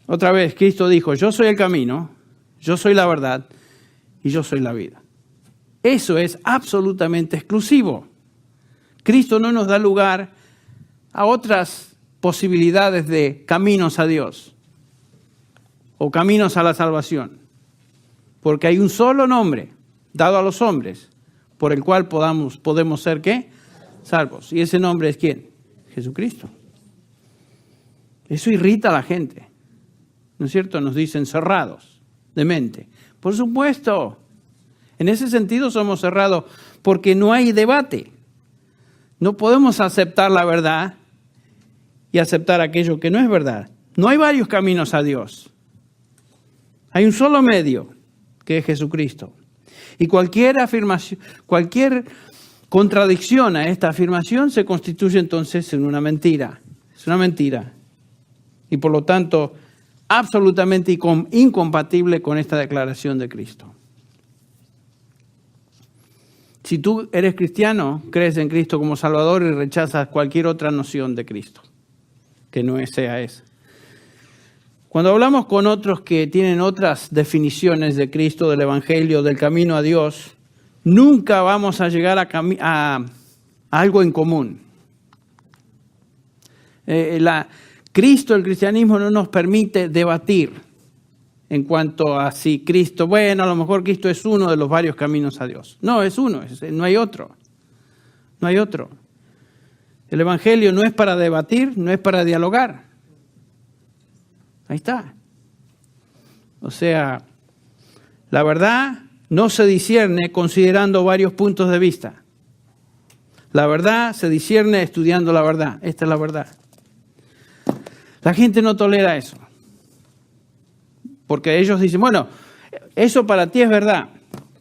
Otra vez, Cristo dijo, yo soy el camino, yo soy la verdad y yo soy la vida. Eso es absolutamente exclusivo. Cristo no nos da lugar a otras posibilidades de caminos a Dios o caminos a la salvación. Porque hay un solo nombre dado a los hombres por el cual podemos ser, ¿qué? Salvos. ¿Y ese nombre es quién? Jesucristo. Eso irrita a la gente. ¿No es cierto? Nos dicen cerrados de mente. Por supuesto. En ese sentido somos cerrados porque no hay debate. No podemos aceptar la verdad y aceptar aquello que no es verdad. No hay varios caminos a Dios. Hay un solo medio, que es Jesucristo. Y cualquier afirmación, cualquier contradicción a esta afirmación se constituye entonces en una mentira. Es una mentira. Y por lo tanto, absolutamente incompatible con esta declaración de Cristo. Si tú eres cristiano, crees en Cristo como Salvador y rechazas cualquier otra noción de Cristo, que no sea esa. Cuando hablamos con otros que tienen otras definiciones de Cristo, del Evangelio, del camino a Dios, nunca vamos a llegar a algo en común. El cristianismo no nos permite debatir en cuanto a si Cristo, bueno, a lo mejor Cristo es uno de los varios caminos a Dios. No, es uno, no hay otro. No hay otro. El Evangelio no es para debatir, no es para dialogar. Ahí está. O sea, la verdad no se discierne considerando varios puntos de vista. La verdad se discierne estudiando la verdad. Esta es la verdad. La gente no tolera eso. Porque ellos dicen, bueno, eso para ti es verdad.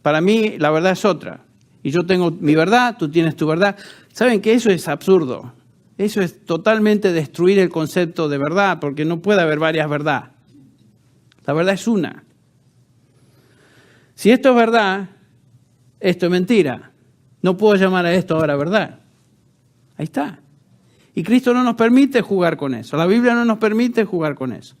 Para mí la verdad es otra. Y yo tengo mi verdad, tú tienes tu verdad. ¿Saben que eso es absurdo? Eso es totalmente destruir el concepto de verdad, porque no puede haber varias verdades. La verdad es una. Si esto es verdad, esto es mentira. No puedo llamar a esto ahora verdad. Ahí está. Y Cristo no nos permite jugar con eso. La Biblia no nos permite jugar con eso.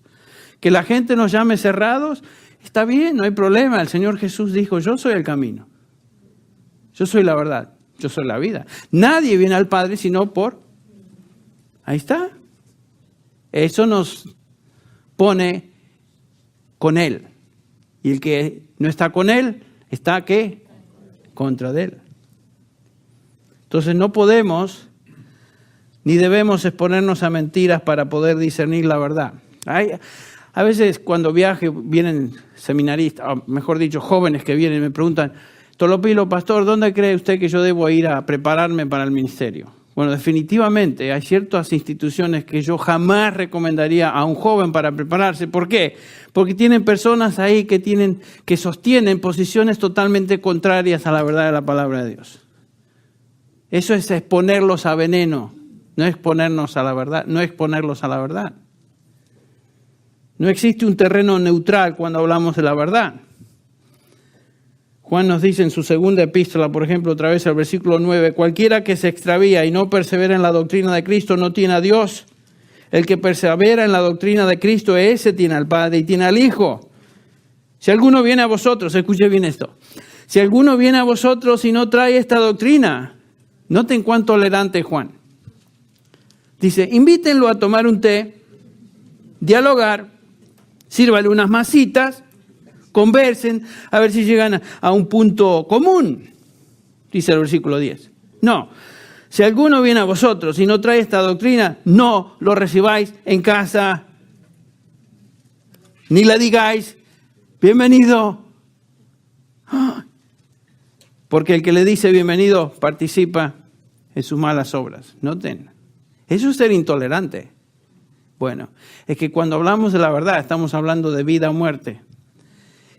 Que la gente nos llame cerrados, está bien, no hay problema. El Señor Jesús dijo, yo soy el camino. Yo soy la verdad. Yo soy la vida. Nadie viene al Padre sino por... Ahí está. Eso nos pone con Él. Y el que no está con Él, está ¿qué? Contra de Él. Entonces no podemos ni debemos exponernos a mentiras para poder discernir la verdad. A veces cuando viaje vienen seminaristas, o mejor dicho, jóvenes que vienen y me preguntan, Tolopilo, pastor, ¿dónde cree usted que yo debo ir a prepararme para el ministerio? Bueno, definitivamente hay ciertas instituciones que yo jamás recomendaría a un joven para prepararse. ¿Por qué? Porque tienen personas ahí que sostienen posiciones totalmente contrarias a la verdad de la palabra de Dios. Eso es exponerlos a veneno, no exponernos a la verdad, no exponerlos a la verdad. No existe un terreno neutral cuando hablamos de la verdad. Juan nos dice en su segunda epístola, por ejemplo, otra vez el versículo 9, cualquiera que se extravía y no persevera en la doctrina de Cristo no tiene a Dios. El que persevera en la doctrina de Cristo, ese tiene al Padre y tiene al Hijo. Si alguno viene a vosotros, escuche bien esto, si alguno viene a vosotros y no trae esta doctrina, noten cuán tolerante es Juan. Dice, invítenlo a tomar un té, dialogar, sírvale unas masitas, conversen, a ver si llegan a un punto común, dice el versículo 10. No, si alguno viene a vosotros y no trae esta doctrina, no lo recibáis en casa, ni le digáis, bienvenido. Porque el que le dice bienvenido participa en sus malas obras. Noten, eso es ser intolerante. Bueno, es que cuando hablamos de la verdad estamos hablando de vida o muerte.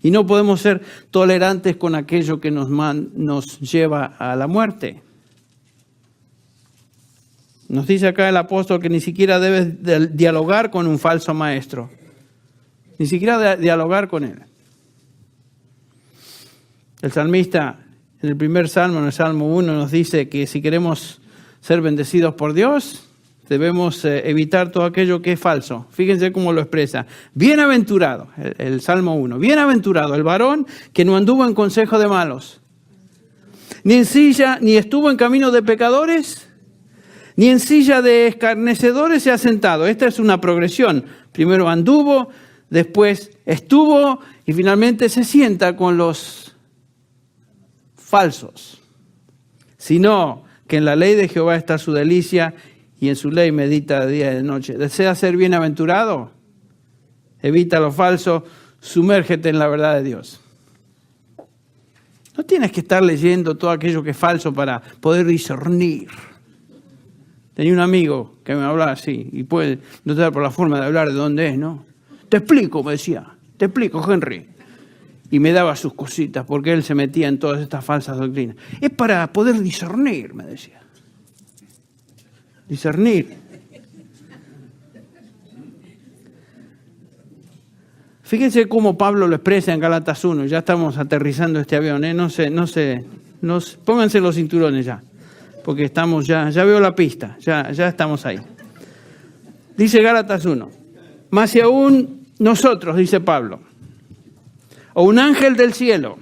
Y no podemos ser tolerantes con aquello que nos lleva a la muerte. Nos dice acá el apóstol que ni siquiera debes dialogar con un falso maestro. Ni siquiera dialogar con él. El salmista, en el primer salmo, en el Salmo 1, nos dice que si queremos ser bendecidos por Dios, debemos evitar todo aquello que es falso. Fíjense cómo lo expresa. Bienaventurado, el Salmo 1. Bienaventurado el varón que no anduvo en consejo de malos, ni estuvo en camino de pecadores, ni en silla de escarnecedores se ha sentado. Esta es una progresión. Primero anduvo, después estuvo y finalmente se sienta con los falsos. Sino que en la ley de Jehová está su delicia y en su ley medita de día y de noche. ¿Desea ser bienaventurado? Evita lo falso, sumérgete en la verdad de Dios. No tienes que estar leyendo todo aquello que es falso para poder discernir. Tenía un amigo que me hablaba así, y puede notar por la forma de hablar de dónde es, ¿no? Te explico, me decía, te explico, Henry. Y me daba sus cositas, porque él se metía en todas estas falsas doctrinas. Es para poder discernir, me decía. Discernir. Fíjense cómo Pablo lo expresa en Gálatas 1. Ya estamos aterrizando este avión, ¿eh? Pónganse los cinturones ya, porque estamos ya veo la pista, ya estamos ahí. Dice Gálatas 1. Más si aún nosotros, dice Pablo, o un ángel del cielo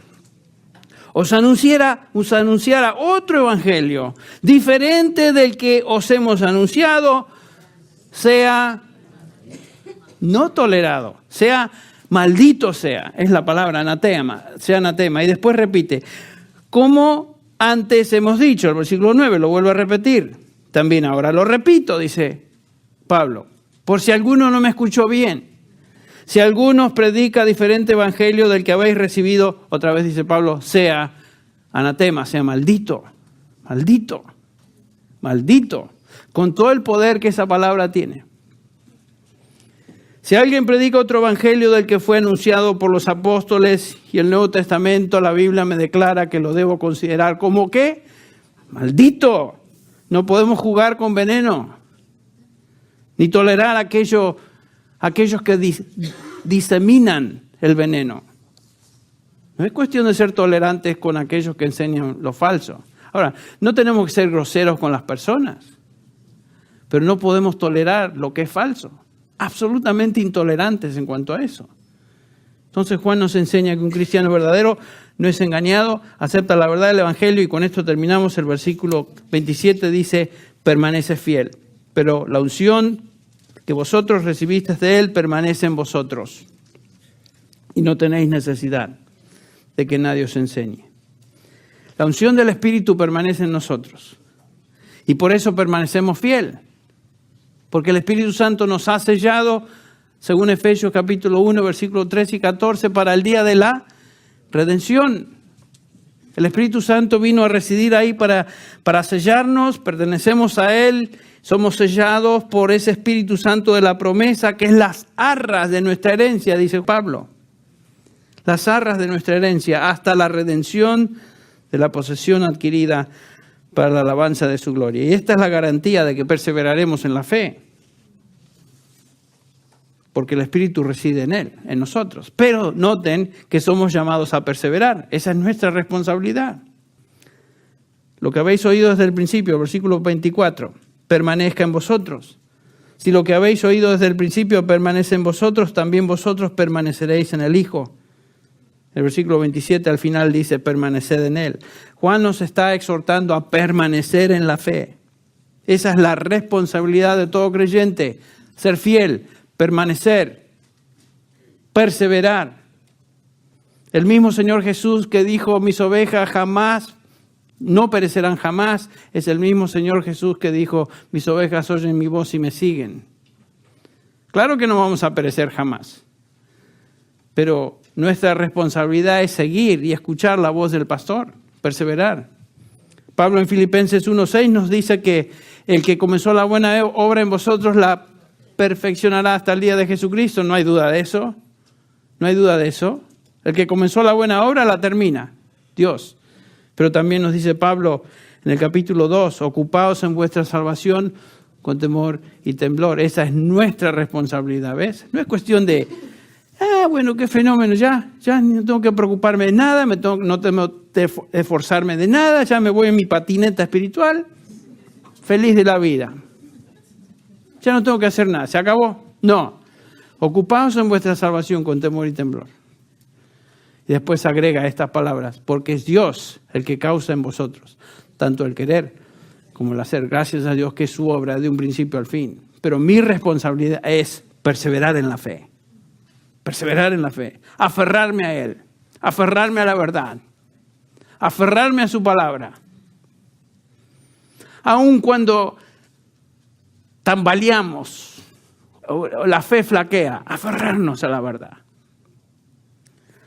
os anunciara otro evangelio diferente del que os hemos anunciado, sea no tolerado, sea maldito sea, es la palabra anatema, sea anatema. Y después repite, como antes hemos dicho, el versículo 9, lo vuelvo a repetir, también ahora lo repito, dice Pablo, por si alguno no me escuchó bien. Si alguno os predica diferente evangelio del que habéis recibido, otra vez dice Pablo, sea anatema, sea maldito, maldito, maldito, con todo el poder que esa palabra tiene. Si alguien predica otro evangelio del que fue anunciado por los apóstoles y el Nuevo Testamento, la Biblia me declara que lo debo considerar como ¿qué? Maldito. No podemos jugar con veneno, ni tolerar aquellos que diseminan el veneno. No es cuestión de ser tolerantes con aquellos que enseñan lo falso. Ahora, no tenemos que ser groseros con las personas, pero no podemos tolerar lo que es falso. Absolutamente intolerantes en cuanto a eso. Entonces Juan nos enseña que un cristiano verdadero no es engañado, acepta la verdad del evangelio, y con esto terminamos. El versículo 27 dice, permanece fiel, pero la unción que vosotros recibisteis de él permanece en vosotros y no tenéis necesidad de que nadie os enseñe. La unción del Espíritu permanece en nosotros. Y por eso permanecemos fiel. Porque el Espíritu Santo nos ha sellado, según Efesios capítulo 1, versículos 13 y 14, para el día de la redención. El Espíritu Santo vino a residir ahí para sellarnos, pertenecemos a Él, somos sellados por ese Espíritu Santo de la promesa, que es las arras de nuestra herencia, dice Pablo. Las arras de nuestra herencia, hasta la redención de la posesión adquirida para la alabanza de su gloria. Y esta es la garantía de que perseveraremos en la fe. Porque el Espíritu reside en Él, en nosotros. Pero noten que somos llamados a perseverar. Esa es nuestra responsabilidad. Lo que habéis oído desde el principio, versículo 24, permanezca en vosotros. Si lo que habéis oído desde el principio permanece en vosotros, también vosotros permaneceréis en el Hijo. El versículo 27 al final dice, permaneced en Él. Juan nos está exhortando a permanecer en la fe. Esa es la responsabilidad de todo creyente, ser fiel, permanecer, perseverar. El mismo Señor Jesús que dijo, mis ovejas jamás, no perecerán jamás, es el mismo Señor Jesús que dijo, mis ovejas oyen mi voz y me siguen. Claro que no vamos a perecer jamás, pero nuestra responsabilidad es seguir y escuchar la voz del pastor, perseverar. Pablo en Filipenses 1:6 nos dice que el que comenzó la buena obra en vosotros la perfeccionará hasta el día de Jesucristo. No hay duda de eso. No hay duda de eso. El que comenzó la buena obra la termina, Dios. Pero también nos dice Pablo en el capítulo 2, ocupaos en vuestra salvación con temor y temblor. Esa es nuestra responsabilidad, ¿ves? No es cuestión de, bueno, qué fenómeno, ya no tengo que preocuparme de nada, no tengo que esforzarme de nada, ya me voy en mi patineta espiritual, feliz de la vida. Ya no tengo que hacer nada, ¿se acabó? No, ocupaos en vuestra salvación con temor y temblor. Y después agrega estas palabras, porque es Dios el que causa en vosotros, tanto el querer como el hacer. Gracias a Dios que es su obra de un principio al fin. Pero mi responsabilidad es perseverar en la fe. Perseverar en la fe, aferrarme a Él, aferrarme a la verdad, aferrarme a su palabra. Aun cuando tambaleamos, o la fe flaquea, aferrarnos a la verdad.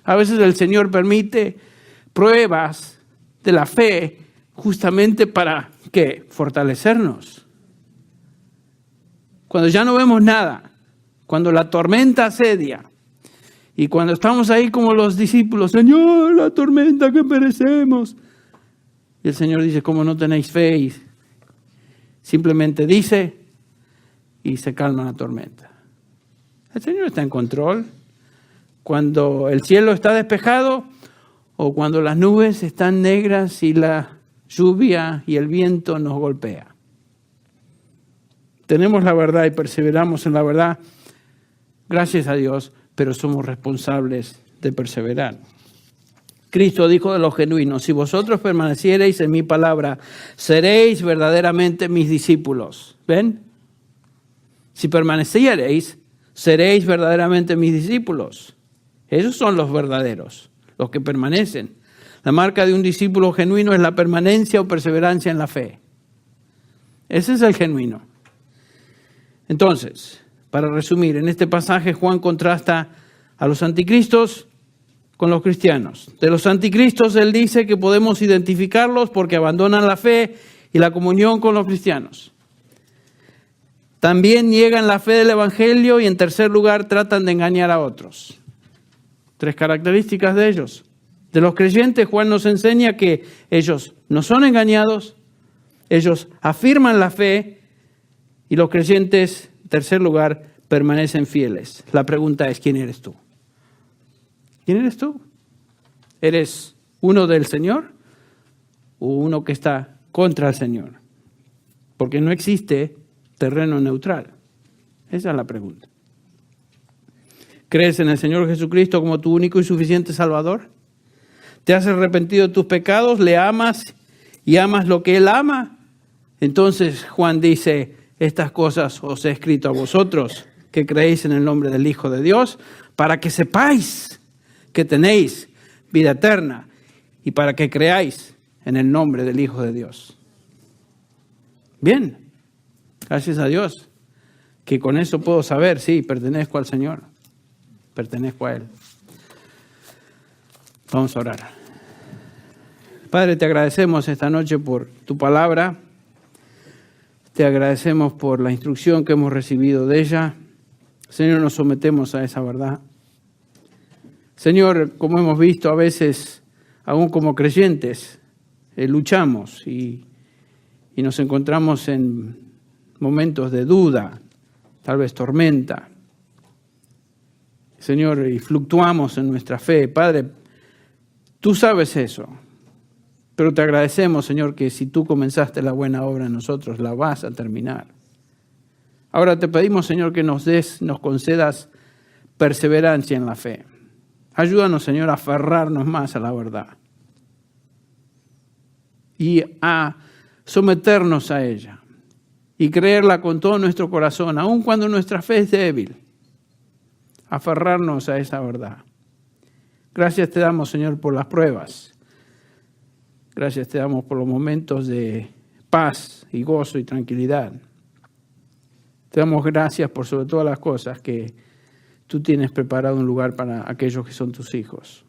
A veces el Señor permite pruebas de la fe justamente para, ¿qué? Fortalecernos. Cuando ya no vemos nada, cuando la tormenta asedia, y cuando estamos ahí como los discípulos, Señor, la tormenta que perecemos. Y el Señor dice, ¿cómo no tenéis fe? Y simplemente dice y se calma la tormenta. El Señor está en control. Cuando el cielo está despejado o cuando las nubes están negras y la lluvia y el viento nos golpea. Tenemos la verdad y perseveramos en la verdad. Gracias a Dios. Pero somos responsables de perseverar. Cristo dijo de los genuinos, si vosotros permaneciereis en mi palabra, seréis verdaderamente mis discípulos. ¿Ven? Si permaneciereis, seréis verdaderamente mis discípulos. Esos son los verdaderos, los que permanecen. La marca de un discípulo genuino es la permanencia o perseverancia en la fe. Ese es el genuino. Entonces, para resumir, en este pasaje Juan contrasta a los anticristos con los cristianos. De los anticristos él dice que podemos identificarlos porque abandonan la fe y la comunión con los cristianos. También niegan la fe del evangelio y en tercer lugar tratan de engañar a otros. 3 características de ellos. De los creyentes Juan nos enseña que ellos no son engañados, ellos afirman la fe y los creyentes, en tercer lugar, permanecen fieles. La pregunta es, ¿quién eres tú? ¿Quién eres tú? ¿Eres uno del Señor o uno que está contra el Señor? Porque no existe terreno neutral. Esa es la pregunta. ¿Crees en el Señor Jesucristo como tu único y suficiente Salvador? ¿Te has arrepentido de tus pecados? ¿Le amas y amas lo que Él ama? Entonces Juan dice, estas cosas os he escrito a vosotros que creéis en el nombre del Hijo de Dios, para que sepáis que tenéis vida eterna y para que creáis en el nombre del Hijo de Dios. Bien, gracias a Dios, que con eso puedo saber, sí, pertenezco al Señor, pertenezco a Él. Vamos a orar. Padre, te agradecemos esta noche por tu palabra. Te agradecemos por la instrucción que hemos recibido de ella. Señor, nos sometemos a esa verdad. Señor, como hemos visto a veces, aún como creyentes, luchamos y nos encontramos en momentos de duda, tal vez tormenta. Señor, y fluctuamos en nuestra fe. Padre, tú sabes eso, pero te agradecemos, Señor, que si tú comenzaste la buena obra en nosotros, la vas a terminar. Ahora te pedimos, Señor, que nos concedas perseverancia en la fe. Ayúdanos, Señor, a aferrarnos más a la verdad y a someternos a ella y creerla con todo nuestro corazón, aun cuando nuestra fe es débil. Aferrarnos a esa verdad. Gracias te damos, Señor, por las pruebas. Gracias te damos por los momentos de paz y gozo y tranquilidad. Te damos gracias por sobre todas las cosas que tú tienes preparado un lugar para aquellos que son tus hijos.